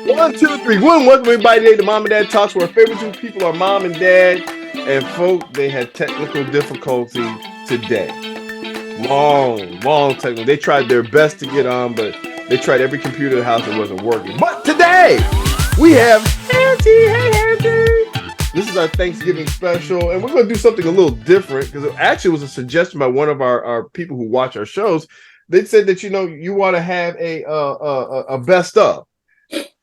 One, two, three. One, welcome everybody today to Mom and Dad Talks, where our favorite two people are Mom and Dad. And folk, they had technical difficulty today. Long technical. They tried their best to get on, but they tried every computer in the house, it wasn't working. But today, we have Auntie. Hey, Auntie. This is our Thanksgiving special, and we're going to do something a little different because it actually was a suggestion by one of our people who watch our shows. They said that, you want to have a best of.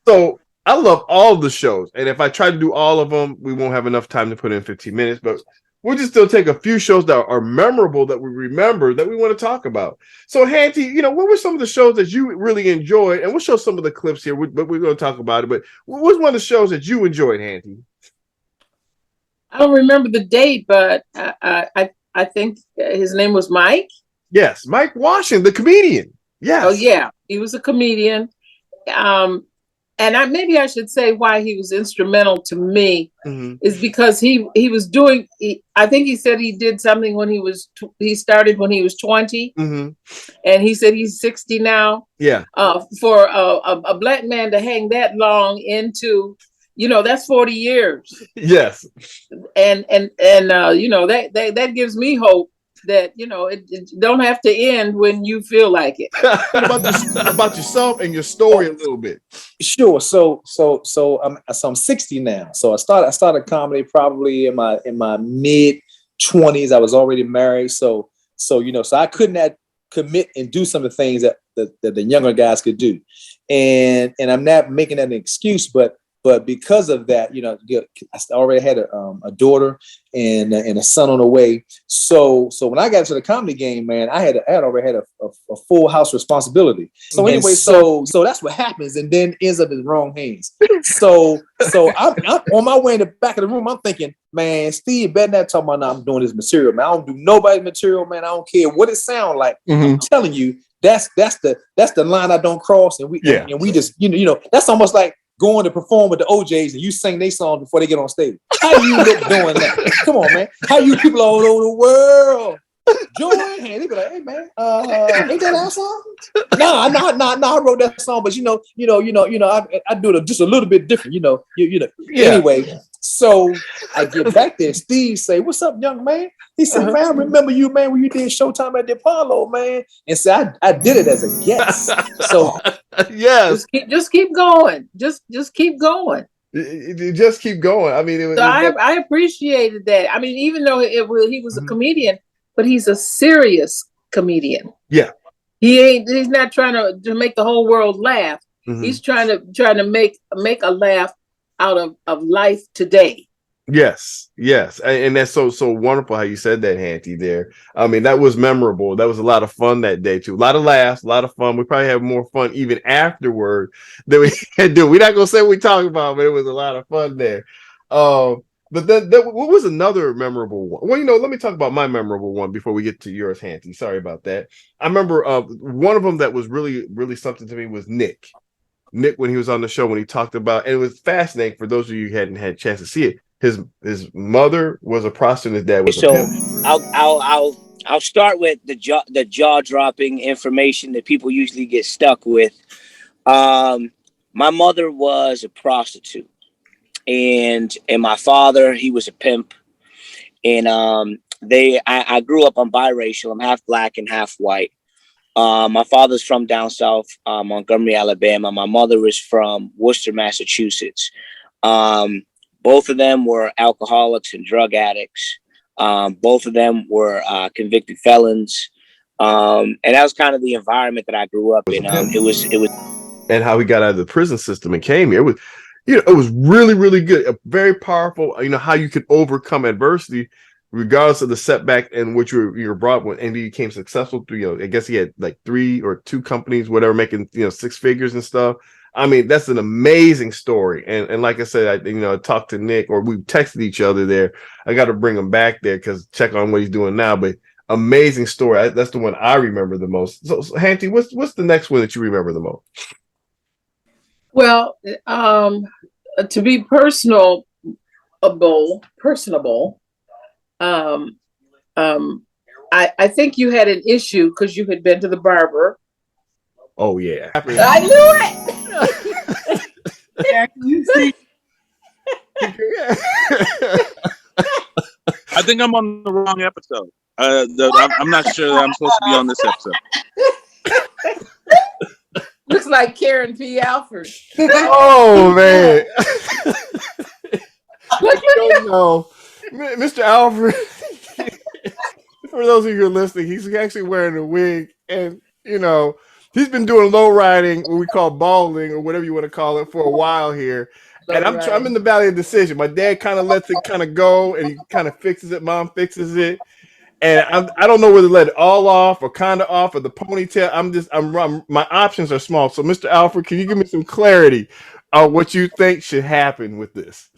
So I love all the shows, and if I try to do all of them, we won't have enough time to put in 15 minutes, but we'll just still take a few shows that are memorable that we remember that we want to talk about. So, Hanty, what were some of the shows that you really enjoyed? And we'll show some of the clips here, but we're going to talk about it. But what was one of the shows that you enjoyed, Hanty? I don't remember the date, but I think his name was Mike. Yes, Mike Washington, the comedian. Yes. Oh, yeah. He was a comedian. And maybe I should say why he was instrumental to me is because he was doing. I think he said he did something when he started when he was 20, and he said he's 60 now. Yeah. For a black man to hang that long into, that's 40 years. Yes. And that gives me hope that it don't have to end when you feel like it. about yourself and your story a little bit. Sure. So I'm 60 now. So I started comedy probably in my mid 20s. I was already married. So I couldn't commit and do some of the things that the younger guys could do. And I'm not making that an excuse, but because of that, I already had a daughter and a son on the way. So when I got into the comedy game, man, I had already had a full house responsibility. So anyway, so that's what happens, and then ends up in the wrong hands. So I'm on my way in the back of the room. I'm thinking, man, Steve better not talk about I'm doing this material, man. I don't do nobody's material, man. I don't care what it sounds like. I'm telling you, that's the line I don't cross, and we just that's almost like going to perform with the OJs and you sing their song before they get on stage. How you look doing that? Come on, man. How you people all over the world join hands? They be like, hey man, ain't that our song? No, I wrote that song, but I do it just a little bit different, Yeah. Anyway, so I get back there. Steve say, "What's up, young man?" He said, "Man, I remember you, man, when you did Showtime at the Apollo, man." And so I did it as a guest. So yes, just keep going. Just keep going. Just keep going. I mean, I appreciated that. I mean, even though he was a comedian, but he's a serious comedian. Yeah, he's not trying to make the whole world laugh. He's trying to make a laugh out of life today. Yes, and that's so wonderful how you said that, Hanty. There, I mean, that was memorable. That was a lot of fun that day too. A lot of laughs, a lot of fun. We probably have more fun even afterward than we can do. We're not gonna say what we talked about, but it was a lot of fun there. But then what was another memorable one? Well, let me talk about my memorable one before we get to yours, Hanty. Sorry about that. I remember one of them that was really, really something to me was Nick. Nick, when he was on the show, when he talked about, and it was fascinating for those of you who hadn't had a chance to see it. His mother was a prostitute. His dad was a pimp. I'll start with the jaw dropping information that people usually get stuck with. My mother was a prostitute, and my father, he was a pimp, and I grew up. I'm biracial. I'm half black and half white. My father's from down south, Montgomery, Alabama. My mother is from Worcester, Massachusetts. Both of them were alcoholics and drug addicts. Both of them were convicted felons. And that was kind of the environment that I grew up in. It was, and how he got out of the prison system and came here. It was really, really good. Very powerful. How you could overcome adversity, regardless of the setback in which you were brought with, and he became successful through. I guess he had like 3 or 2 companies, whatever, making 6 figures and stuff. I mean, that's an amazing story. And like I said, I talked to Nick, or we texted each other there. I got to bring him back there because check on what he's doing now. But amazing story. That's the one I remember the most. So Hanty, what's the next one that you remember the most? Well, to be personable, I think you had an issue because you had been to the barber. Oh yeah, I knew it. think I'm on the wrong episode. I'm not sure that I'm supposed to be on this episode. Looks like Karen P. Alford. Oh man. Look Don't know. Mr. Alfred, for those of you who are listening, he's actually wearing a wig, and he's been doing low riding, what we call balding or whatever you want to call it, for a while here. And I'm in the valley of decision. My dad kind of lets it kind of go, and he kind of fixes it. Mom fixes it, and I don't know whether to let it all off or kind of off or the ponytail. My options are small. So, Mr. Alfred, can you give me some clarity on what you think should happen with this?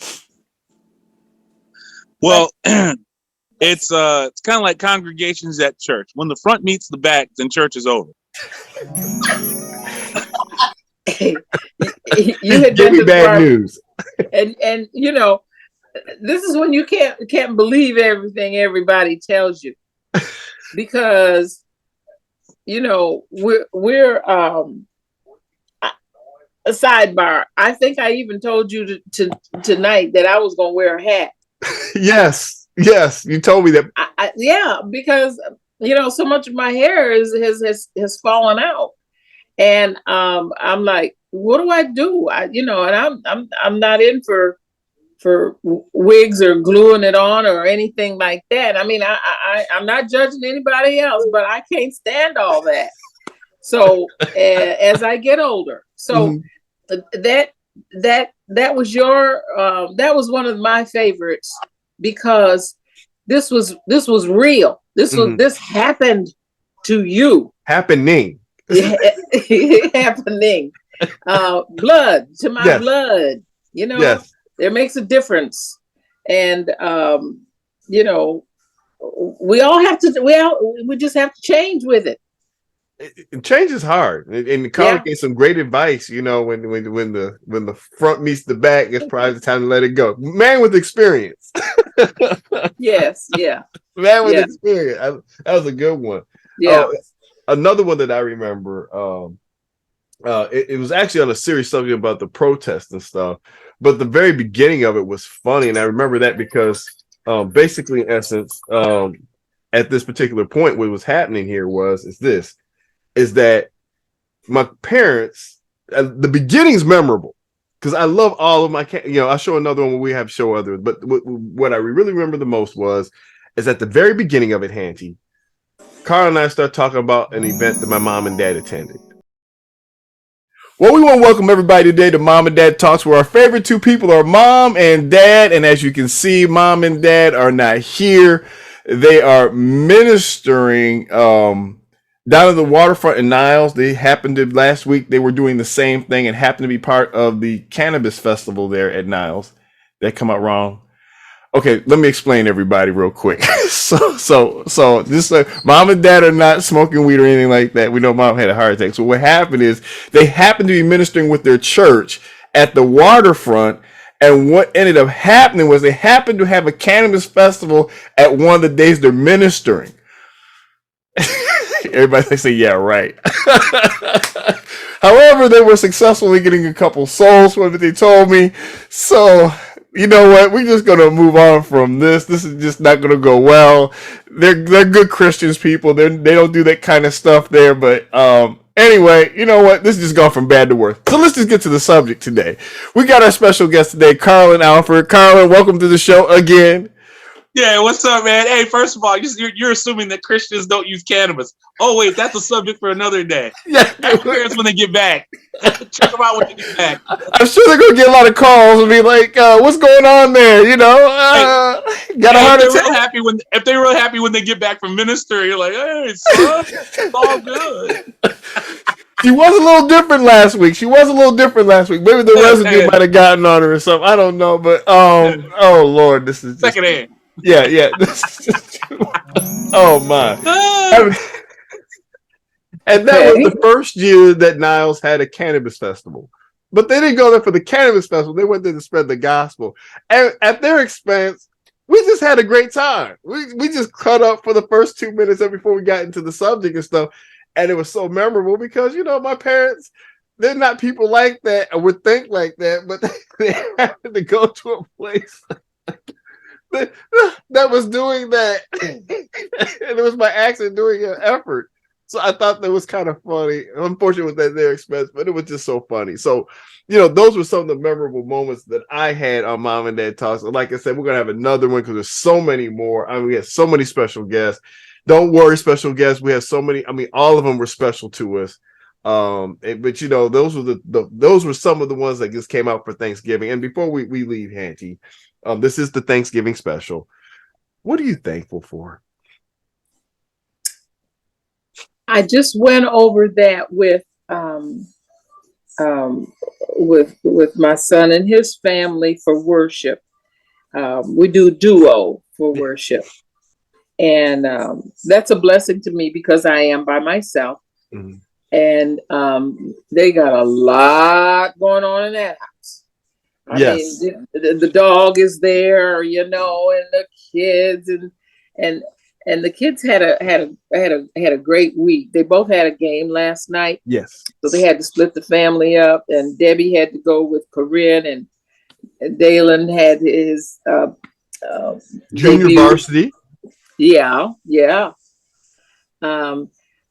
Well, it's kind of like congregations at church. When the front meets the back, then church is over. You had Give me bad news. And this is when you can't believe everything everybody tells you, because we're a sidebar. I think I even told you tonight that I was gonna wear a hat. Yes, you told me that. Yeah, because so much of my hair has fallen out, and I'm like, what do I do? And I'm not in for wigs or gluing it on or anything like that. I mean, I'm not judging anybody else, but I can't stand all that. So as I get older, so that was that was one of my favorites, because this was real. This happened to you. Happening. Happening. Blood to my blood. Yes. There makes a difference. And we all have to we just have to change with it. Change is hard, and Carl gave some great advice. When the front meets the back, it's probably the time to let it go. Man with experience. Yes, yeah. Man with experience. That was a good one. Yeah. Another one that I remember. It was actually on a serious subject about the protest and stuff, but the very beginning of it was funny, and I remember that because basically, in essence, at this particular point, what was happening here is that my parents, the beginning's memorable because I love all of my, I'll show another one when we have show others, but what I really remember the most is at the very beginning of it, Hanty, Carl and I started talking about an event that my mom and dad attended. Well, we want to welcome everybody today to Mom and Dad Talks, where our favorite two people are mom and dad, and as you can see, mom and dad are not here. They are ministering down at the waterfront in Niles. They happened to, last week, they were doing the same thing and happened to be part of the cannabis festival there at Niles. Did that come out wrong? Okay, let me explain everybody real quick. So this mom and dad are not smoking weed or anything like that. We know mom had a heart attack. So what happened is they happened to be ministering with their church at the waterfront. And what ended up happening was they happened to have a cannabis festival at one of the days they're ministering. Everybody say, yeah, right. However, they were successfully getting a couple souls from what they told me. So, you know what? We're just going to move on from this. This is just not going to go well. They're good Christians people. They don't do that kind of stuff there. But anyway, you know what? This has just gone from bad to worse. So let's just get to the subject today. We got our special guest today, Carlin Alford. Carlin, welcome to the show again. Yeah, what's up, man? Hey, first of all, you're assuming that Christians don't use cannabis. Oh, wait, that's a subject for another day. Yeah, ask parents when they get back. Check them out when they get back. I'm sure they're gonna get a lot of calls and be like, "What's going on there?" Got a heart attack. If they're real happy when they get back from minister, you're like, "Hey, son, it's all good." She was a little different last week. Maybe the residue might have gotten on her or something. I don't know, but oh Lord, this is second hand. Yeah. Oh my. And that was the first year that Niles had a cannabis festival. But they didn't go there for the cannabis festival. They went there to spread the gospel. And at their expense, we just had a great time. We just cut up for the first 2 minutes before we got into the subject and stuff. And it was so memorable because, my parents, they're not people like that or would think like that, but they happened to go to a place that was doing that. And it was my accent doing an effort. So I thought that was kind of funny. Unfortunately, with their expense, but it was just so funny. So, those were some of the memorable moments that I had on Mom and Dad Talks. And like I said, we're going to have another one because there's so many more. I mean, we had so many special guests. Don't worry, special guests. We have so many. I mean, all of them were special to us. But those were those were some of the ones that just came out for Thanksgiving. And before we leave, Hanty, this is the Thanksgiving special. What are you thankful for? I just went over that with my son and his family for worship. We do duo for worship, and that's a blessing to me because I am by myself. Mm-hmm. And they got a lot going on in that house. I mean, the dog is there, and the kids and the kids had a great week. They both had a game last night. Yes. So they had to split the family up, and Debbie had to go with Corinne, and Dalen had his junior debut. Varsity. Yeah.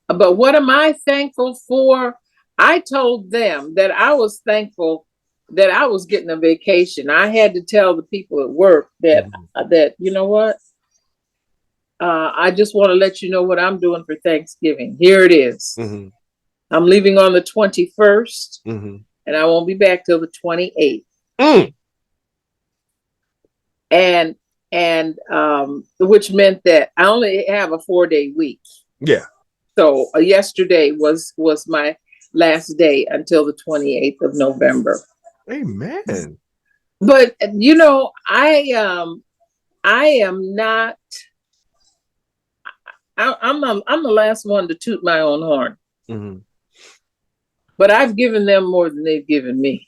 But what am I thankful for? I told them that I was thankful that I was getting a vacation. I had to tell the people at work that you know what? I just want to let you know what I'm doing for Thanksgiving. Here it is. Mm-hmm. I'm leaving on the 21st, and I won't be back till the 28th. Mm. And which meant that I only have a 4-day week. Yeah. So yesterday was my last day until the 28th of November. Amen. But I am not. I'm the last one to toot my own horn. Mm-hmm. But I've given them more than they've given me.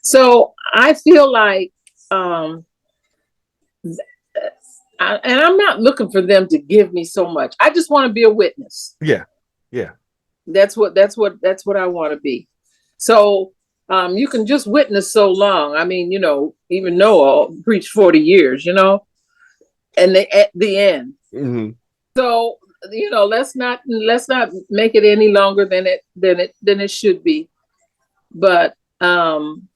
So I feel like, and I'm not looking for them to give me so much. I just want to be a witness. Yeah. That's what I want to be. So you can just witness so long. I mean, even Noah preached 40 years, and at the end. Mm-hmm. So let's not make it any longer than it should be. But I'm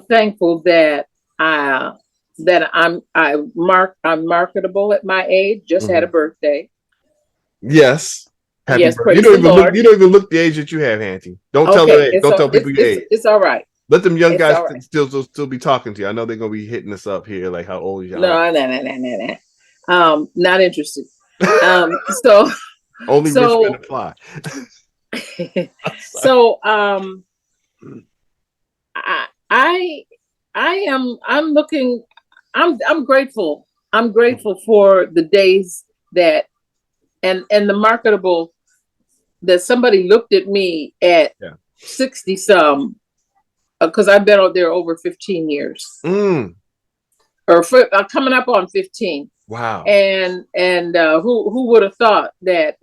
thankful that I'm marketable at my age. Just had a birthday. Yes. Happy yes, birthday. You don't even look the age that you have, Hanty. Don't tell the age. Don't tell people your age. It's all right. Let them young guys still be talking to you. I know they're gonna be hitting us up here, like how old you are. No. Not interested. So only rich men apply. So I'm grateful. I'm grateful for the days that and the marketable that somebody looked at me at 60 some because I've been out there over 15 years. Or coming up on 15. Wow. And who would have thought that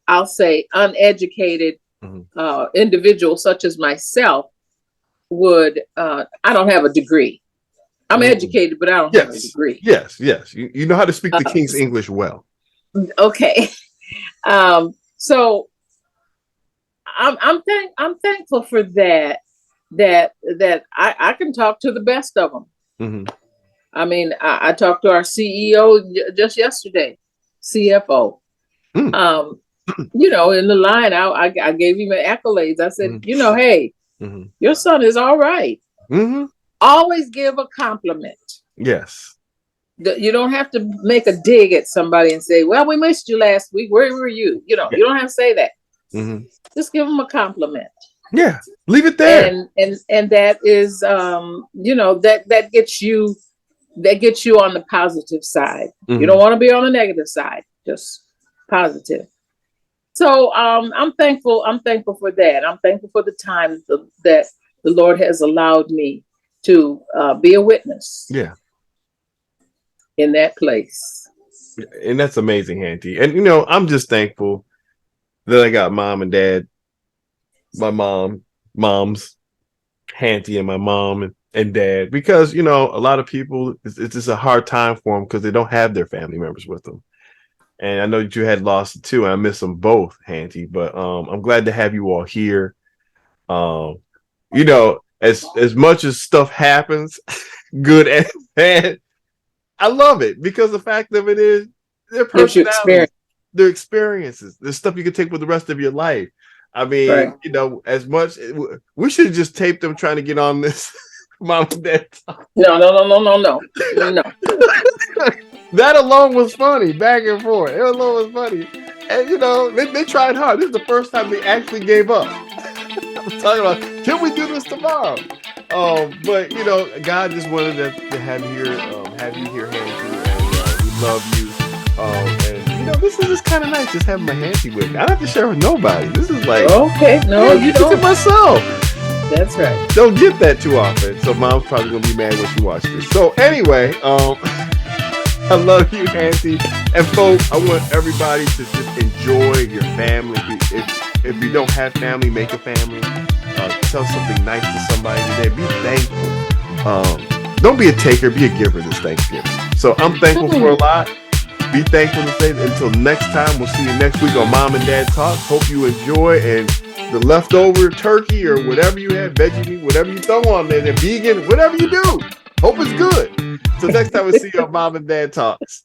I'll say uneducated individual such as myself would I don't have a degree. I'm educated, but I don't have a degree. Yes. You know how to speak the King's English well. Okay. So I'm thankful for that I can talk to the best of them. Mm-hmm. I mean, I talked to our CEO just yesterday, CFO. In the line, I gave him accolades. I said, hey, your son is all right. Mm-hmm. Always give a compliment. Yes. You don't have to make a dig at somebody and say, well, we missed you last week. Where were you? You don't have to say that. Mm-hmm. Just give them a compliment. Yeah. Leave it there. And that is, that gets you on the positive side. Mm-hmm. You don't want to be on the negative side, just positive. So I'm thankful. I'm thankful for that. I'm thankful for the time that the Lord has allowed me to be a witness. Yeah. In that place. And that's amazing, Hanty. And I'm just thankful that I got mom and dad, my moms, Hanty and my mom and dad, because you know a lot of people it's just a hard time for them because they don't have their family members with them. And I know that you had lost it too, and I miss them both, Hanty. But I'm glad to have you all here. You know, as much as stuff happens, good and bad, I love it because the fact of it is their personalities, their experiences, there's stuff you can take with the rest of your life. I mean, you know, as much we should have just taped them trying to get on this mom and dad talk. No. That alone was funny, back and forth. It alone was funny, and you know they tried hard. This is the first time they actually gave up. I'm talking about, can we do this tomorrow? But you know, God just wanted to have you here, Hanty, and we love you. And you know, this is just kind of nice, just having my Hanty with me. I don't have to share with nobody. This is like, okay, no, you don't. don't. To myself. That's right. Don't get that too often. So mom's probably gonna be mad when she watches this. So anyway, I love you, Hanty. And folks, I want everybody to just enjoy your family. If you don't have family, make a family. Tell something nice to somebody today. Be thankful. Don't be a taker, be a giver this Thanksgiving. So I'm thankful for a lot. Be thankful to say. Until next time, we'll see you next week on Mom and Dad Talk. Hope you enjoy, and the leftover turkey or whatever you have, veggie meat, whatever you throw on there, the vegan, whatever you do. Hope it's good. So next time we'll see you on Mom and Dad Talks.